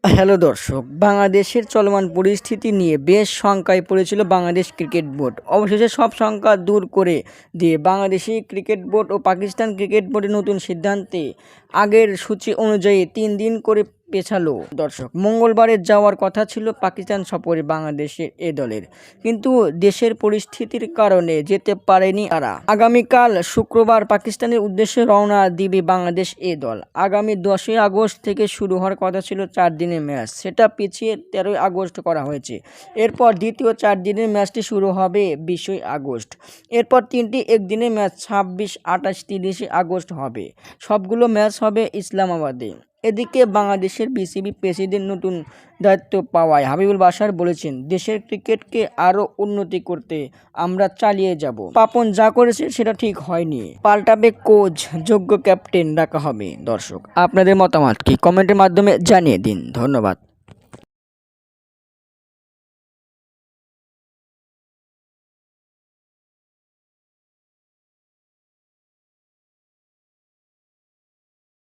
Hello দর্শক, বাংলাদেশের চলমান পরিস্থিতি নিয়ে বেশ শঙ্কায় পড়েছিল বাংলাদেশ ক্রিকেট বোর্ড। অবশেষে সব শঙ্কা দূর করে দিয়ে বাংলাদেশি ক্রিকেট বোর্ড ও পাকিস্তান ক্রিকেট বোর্ডের নতুন সিদ্ধান্তে আগের সূচি অনুযায়ী 3 দিন করে পেছালো। দর্শক, মঙ্গলবারে যাওয়ার কথা ছিল পাকিস্তান সফরে বাংলাদেশের এ দলের, কিন্তু দেশের পরিস্থিতির কারণে যেতে পারেনি তারা। আগামীকাল শুক্রবার পাকিস্তানের উদ্দেশ্যে রওনা দিবে বাংলাদেশ এ দল। আগামী 10ই আগস্ট থেকে শুরু হওয়ার কথা ছিল 4 দিনের ম্যাচ, সেটা পিছিয়ে 13ই আগস্ট করা হয়েছে। এরপর দ্বিতীয় 4 দিনের ম্যাচটি শুরু হবে 20ই আগস্ট। এরপর 3টি একদিনের ম্যাচ 26, 28, 30 আগস্ট হবে। সবগুলো ম্যাচ হবে ইসলামাবাদে। এদিকে বাংলাদেশের বিসিবি প্রেসিডেন্ট নতুন দায়িত্ব পাওয়ায় হাবিবুল বাশার বলেছেন, দেশের ক্রিকেটকে আরও উন্নতি করতে আমরা চালিয়ে যাব। পাপন যা করেছে সেটা ঠিক হয়নি, পাল্টাবে কোচ, যোগ্য ক্যাপ্টেন রাখা হবে। দর্শক, আপনাদের মতামত কি কমেন্টের মাধ্যমে জানিয়ে দিন। ধন্যবাদ।